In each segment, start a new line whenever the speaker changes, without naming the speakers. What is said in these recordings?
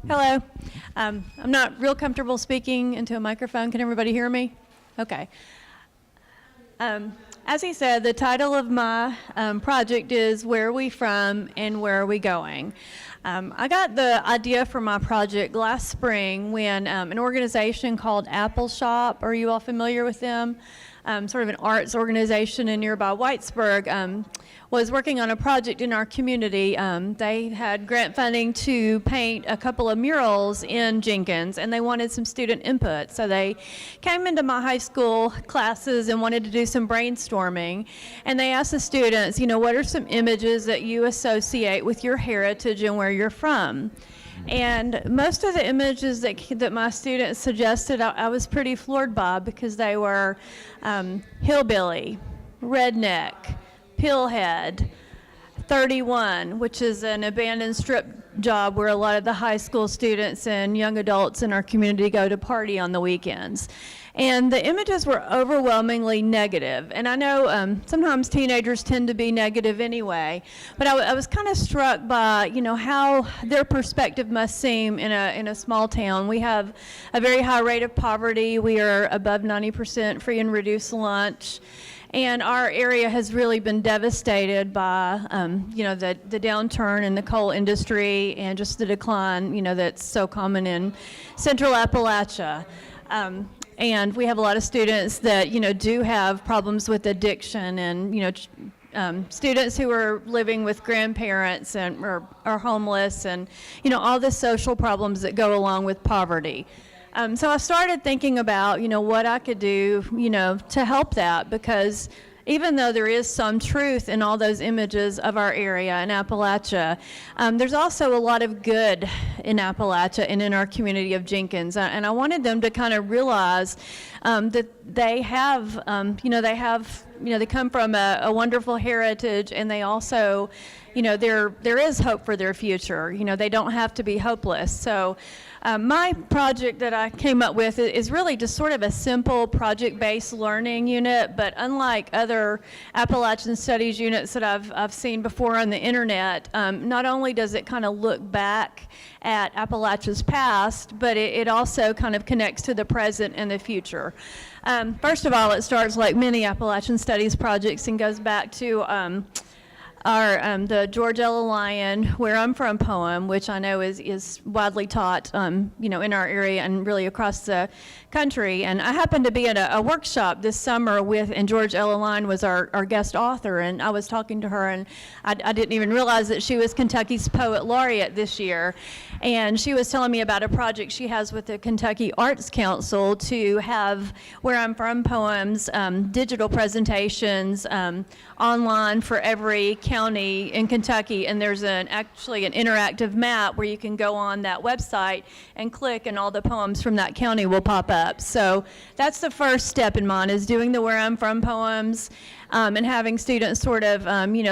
Hello. I'm not real comfortable speaking into a microphone. Can everybody hear me? Okay. As he said, the title of my project is Where Are We From and Where Are We Going? I got the idea for my project last spring when an organization called Apple Shop, are you all familiar with them? Sort of an arts organization in nearby Whitesburg, was working on a project in our community. They had grant funding to paint a couple of murals in Jenkins, and they wanted some student input. So they came into my high school classes and wanted to do some brainstorming. And they asked the students, what are some images that you associate with your heritage and where you're from? And most of the images that my students suggested, I was pretty floored by, because they were hillbilly, redneck, pillhead, 31, which is an abandoned strip job where a lot of the high school students and young adults in our community go to party on the weekends. And the images were overwhelmingly negative. And I know sometimes teenagers tend to be negative anyway, but I was kind of struck by, how their perspective must seem in a small town. We have a very high rate of poverty. We are above 90% free and reduced lunch. And our area has really been devastated by, the downturn in the coal industry and just the decline, that's so common in central Appalachia. And we have a lot of students that, do have problems with addiction, and, students who are living with grandparents and are homeless, and, all the social problems that go along with poverty. So I started thinking about, what I could do, to help that, because even though there is some truth in all those images of our area in Appalachia, there's also a lot of good in Appalachia and in our community of Jenkins. And I wanted them to kind of realize that they have, they come from a wonderful heritage, and they also, there is hope for their future. They don't have to be hopeless. So my project that I came up with is really just sort of a simple project-based learning unit, but unlike other Appalachian Studies units that I've seen before on the internet, not only does it kind of look back at Appalachia's past, but it also kind of connects to the present and the future. First of all, it starts like many Appalachian Studies projects and goes back to the George Ella Lyon, Where I'm From poem, which I know is widely taught, in our area and really across the country. And I happened to be at a workshop this summer and George Ella Lyon was our guest author, and I was talking to her, and I didn't even realize that she was Kentucky's Poet Laureate this year. And she was telling me about a project she has with the Kentucky Arts Council to have Where I'm From poems, digital presentations, online for every county in Kentucky, and there's actually an interactive map where you can go on that website and click, and all the poems from that county will pop up. So that's the first step in mine, is doing the Where I'm From poems, and having students sort of,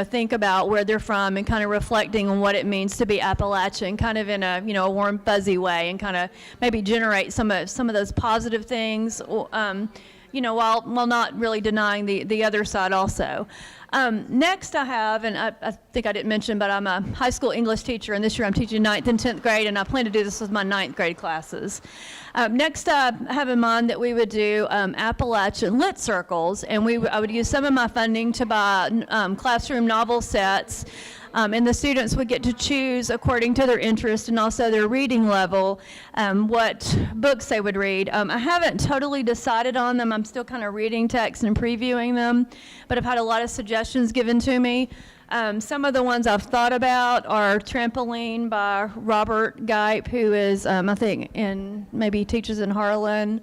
think about where they're from and kind of reflecting on what it means to be Appalachian, kind of in a, a warm, fuzzy way, and kind of maybe generate some of those positive things, while not really denying the other side also. Next I have, and I think I didn't mention, but I'm a high school English teacher, and this year I'm teaching 9th and 10th grade, and I plan to do this with my 9th grade classes. Next I have in mind that we would do Appalachian lit circles, and I would use some of my funding to buy classroom novel sets, and the students would get to choose according to their interest and also their reading level what books they would read. I haven't totally decided on them. I'm still kind of reading text and previewing them, but I've had a lot of suggestions given to me. Some of the ones I've thought about are Trampoline by Robert Gipe, who is, I think, maybe teaches in Harlan.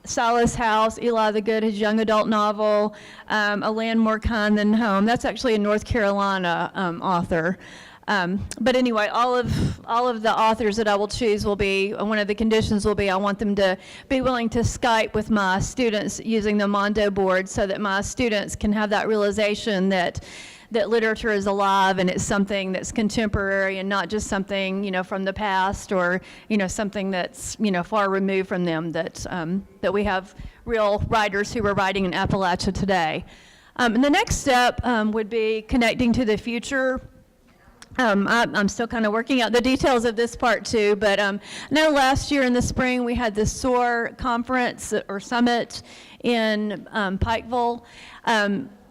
Silas House, Eli the Good, his young adult novel, A Land More Kind Than Home. That's actually a North Carolina author. But anyway, all of the authors that I will choose will be, one of the conditions will be I want them to be willing to Skype with my students using the Mondo board, so that my students can have that realization that literature is alive and it's something that's contemporary and not just something, from the past, or, something that's, far removed from them, that we have real writers who are writing in Appalachia today. And the next step would be connecting to the future. I'm still kind of working out the details of this part too, but I know last year in the spring we had the SOAR conference or summit in Pikeville.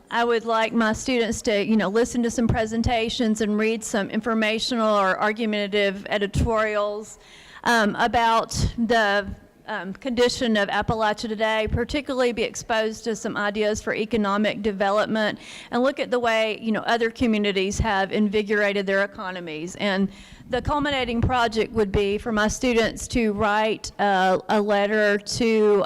I would like my students to, listen to some presentations and read some informational or argumentative editorials about the condition of Appalachia today, particularly be exposed to some ideas for economic development and look at the way, other communities have invigorated their economies. And the culminating project would be for my students to write a letter to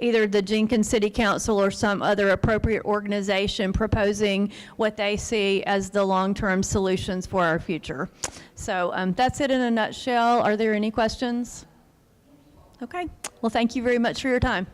either the Jenkins City Council or some other appropriate organization proposing what they see as the long-term solutions for our future. So that's it in a nutshell. Are there any questions? Okay. Well, thank you very much for your time.